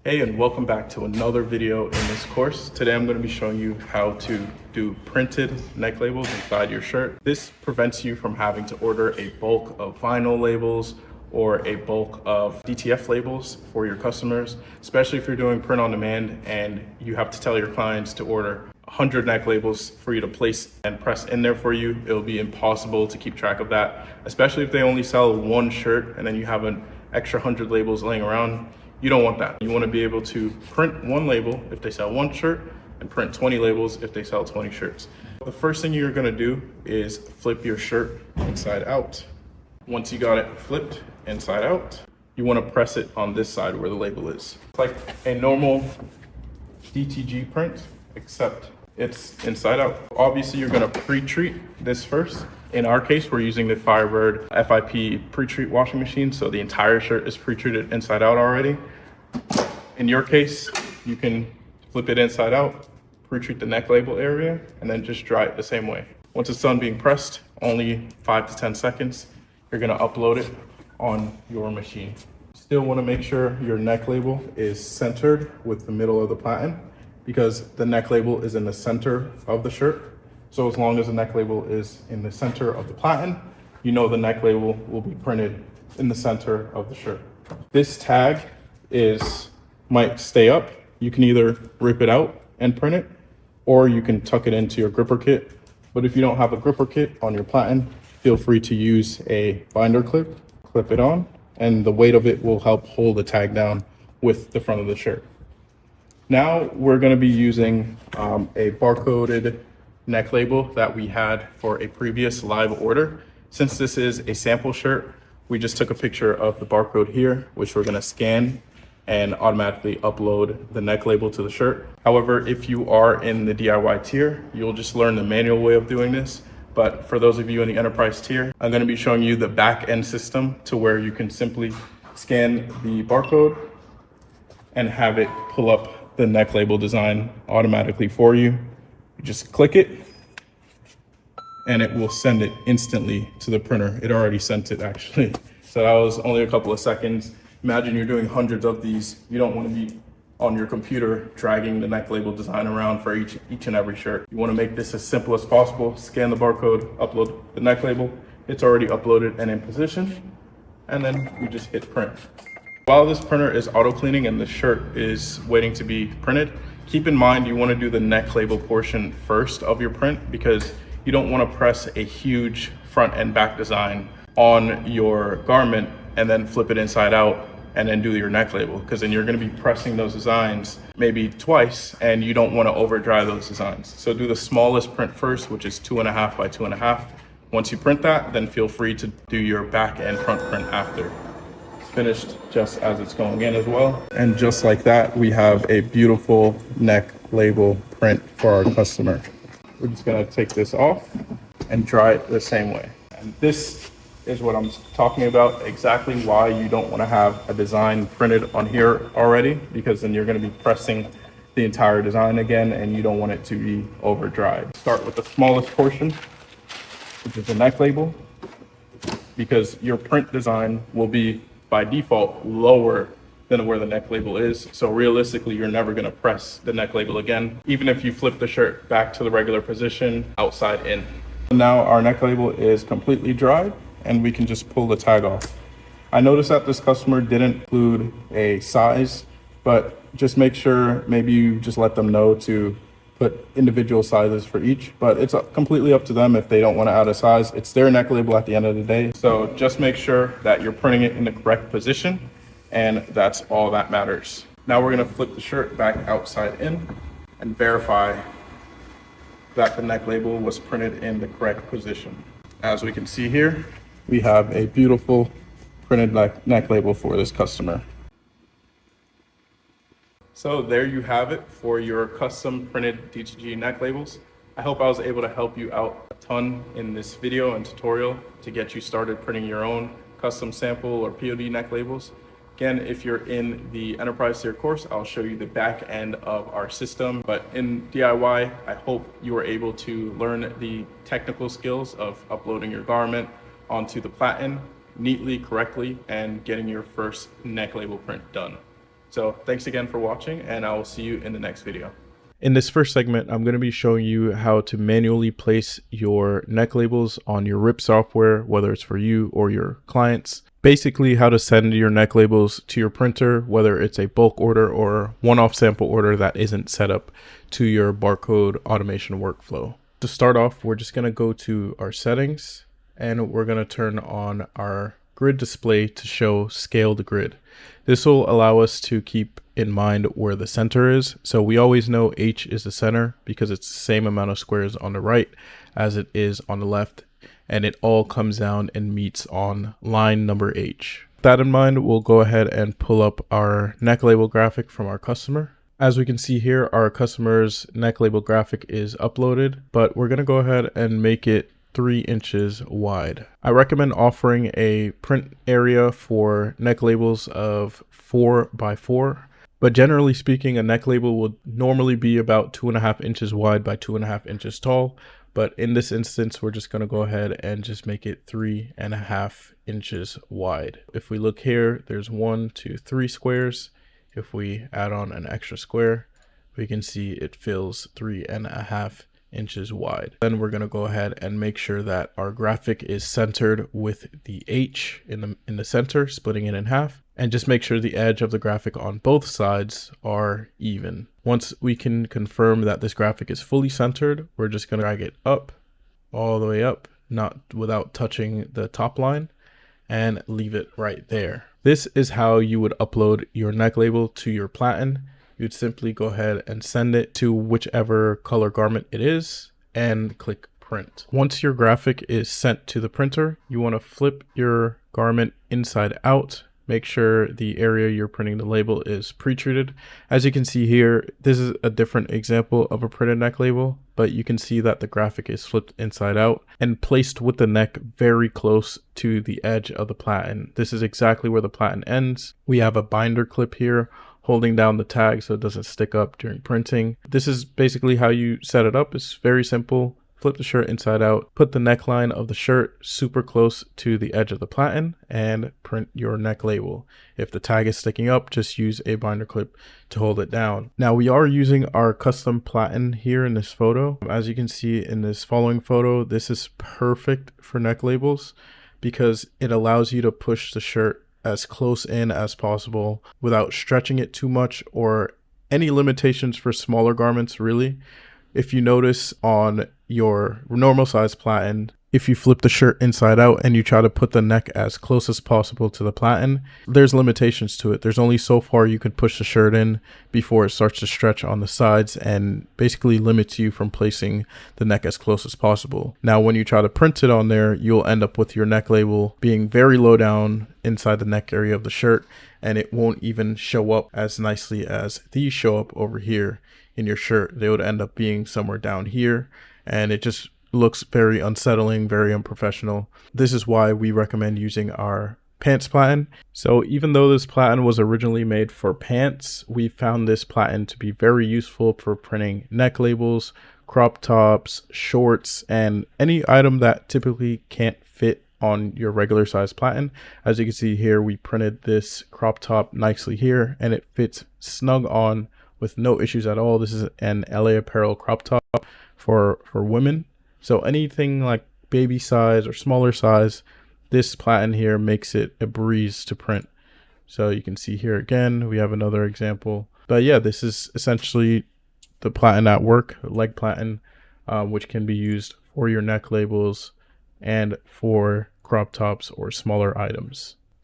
Hey, and welcome back to another video in this course. Today I'm going to be showing you how to do printed neck labels inside your shirt. This prevents you from having to order a bulk of vinyl labels or a bulk of DTF labels for your customers, especially if you're doing print on demand and you have to tell your clients to order 100 neck labels for you to place and press in there for you. It'll be impossible to keep track of that, especially if they only sell one shirt and then you have an extra 100 labels laying around. You don't want that. You want to be able to print one label if they sell one shirt and print 20 labels if they sell 20 shirts. The first thing you're going to do is flip your shirt inside out. Once you got it flipped inside out, you want to press it on this side where the label is. It's like a normal DTG print, except it's inside out. Obviously, you're going to pre-treat this first. In our case, we're using the Firebird FIP pre-treat washing machine, so the entire shirt is pre-treated inside out already. In your case, you can flip it inside out, pre-treat the neck label area, and then just dry it the same way. Once it's done being pressed, only 5 to 10 seconds, you're gonna upload it on your machine. Still wanna make sure your neck label is centered with the middle of the platen, because the neck label is in the center of the shirt. So as long as the neck label is in the center of the platen, you know the neck label will be printed in the center of the shirt. This tag might stay up. You can either rip it out and print it, or you can tuck it into your gripper kit. But if you don't have a gripper kit on your platen, feel free to use a binder clip it on, and the weight of it will help hold the tag down with the front of the shirt. Now we're gonna be using a barcoded neck label that we had for a previous live order. Since this is a sample shirt, we just took a picture of the barcode here, which we're gonna scan and automatically upload the neck label to the shirt. However, if you are in the DIY tier, you'll just learn the manual way of doing this. But for those of you in the enterprise tier, I'm gonna be showing you the back end system to where you can simply scan the barcode and have it pull up the neck label design automatically for you. You just click it and it will send it instantly to the printer. It already sent it actually. So that was only a couple of seconds. Imagine you're doing hundreds of these. You don't want to be on your computer dragging the neck label design around for each and every shirt. You want to make this as simple as possible. Scan the barcode, upload the neck label. It's already uploaded and in position. And then you just hit print. While this printer is auto cleaning and the shirt is waiting to be printed, keep in mind you want to do the neck label portion first of your print, because you don't want to press a huge front and back design on your garment and then flip it inside out and then do your neck label, because then you're going to be pressing those designs maybe twice and you don't want to over dry those designs. So do the smallest print first, which is 2.5 by 2.5. Once you print that, then feel free to do your back and front print after. Finished just as it's going in as well. And just like that, we have a beautiful neck label print for our customer. We're just gonna take this off and dry it the same way. And this is what I'm talking about, exactly why you don't wanna have a design printed on here already, because then you're gonna be pressing the entire design again and you don't want it to be over dried. Start with the smallest portion, which is the neck label, because your print design will be by default lower than where the neck label is. So realistically, you're never gonna press the neck label again, even if you flip the shirt back to the regular position, outside in. Now our neck label is completely dried and we can just pull the tag off. I noticed that this customer didn't include a size, but just make sure maybe you just let them know to put individual sizes for each, but it's completely up to them if they don't want to add a size. It's their neck label at the end of the day. So just make sure that you're printing it in the correct position, and that's all that matters. Now we're going to flip the shirt back outside in and verify that the neck label was printed in the correct position. As we can see here, we have a beautiful printed neck label for this customer. So there you have it for your custom printed DTG neck labels. I hope I was able to help you out a ton in this video and tutorial to get you started printing your own custom sample or POD neck labels. Again, if you're in the enterprise tier course, I'll show you the back end of our system. But in DIY, I hope you were able to learn the technical skills of uploading your garment onto the platen neatly, correctly, and getting your first neck label print done. So thanks again for watching, and I will see you in the next video. In this first segment, I'm going to be showing you how to manually place your neck labels on your RIP software, whether it's for you or your clients. Basically, how to send your neck labels to your printer, whether it's a bulk order or one-off sample order that isn't set up to your barcode automation workflow. To start off, we're just going to go to our settings and we're going to turn on our grid display to show scaled grid. This will allow us to keep in mind where the center is. So we always know H is the center because it's the same amount of squares on the right as it is on the left, and it all comes down and meets on line number H. With that in mind, we'll go ahead and pull up our neck label graphic from our customer. As we can see here, our customer's neck label graphic is uploaded, but we're going to go ahead and make it 3 inches wide. I recommend offering a print area for neck labels of 4 by 4, but generally speaking, a neck label would normally be about 2.5 inches wide by 2.5 inches tall. But in this instance, we're just going to go ahead and just make it 3.5 inches wide. If we look here, there's 1, 2, 3 squares. If we add on an extra square, we can see it fills 3.5 inches wide. Then we're going to go ahead and make sure that our graphic is centered with the H in the center, splitting it in half, and just make sure the edge of the graphic on both sides are even. Once we can confirm that this graphic is fully centered, we're just going to drag it up, all the way up, not without touching the top line, and leave it right there. This is how you would upload your neck label to your Platin. You'd simply go ahead and send it to whichever color garment it is and click print. Once your graphic is sent to the printer, you want to flip your garment inside out. Make sure the area you're printing the label is pre-treated. As you can see here, this is a different example of a printed neck label, but you can see that the graphic is flipped inside out and placed with the neck very close to the edge of the platen. This is exactly where the platen ends. We have a binder clip here holding down the tag so it doesn't stick up during printing. This is basically how you set it up. It's very simple. Flip the shirt inside out, put the neckline of the shirt super close to the edge of the platen, and print your neck label. If the tag is sticking up, just use a binder clip to hold it down. Now we are using our custom platen here in this photo. As you can see in this following photo, this is perfect for neck labels because it allows you to push the shirt as close in as possible without stretching it too much or any limitations for smaller garments really. If you notice on your normal size platen, if you flip the shirt inside out and you try to put the neck as close as possible to the platen, there's limitations to it. There's only so far you can push the shirt in before it starts to stretch on the sides and basically limits you from placing the neck as close as possible. Now, when you try to print it on there, you'll end up with your neck label being very low down inside the neck area of the shirt, and it won't even show up as nicely as these show up over here in your shirt. They would end up being somewhere down here, and it just looks very unsettling, very unprofessional. This is why we recommend using our pants platen. So even though this platen was originally made for pants, we found this platen to be very useful for printing neck labels, crop tops, shorts, and any item that typically can't fit on your regular size platen. As you can see here, we printed this crop top nicely here, and it fits snug on with no issues at all. This is an LA Apparel crop top for women. So anything like baby size or smaller size, this platen here makes it a breeze to print. So you can see here again, we have another example. But yeah, this is essentially the platen at work, leg platen, which can be used for your neck labels and for crop tops or smaller items.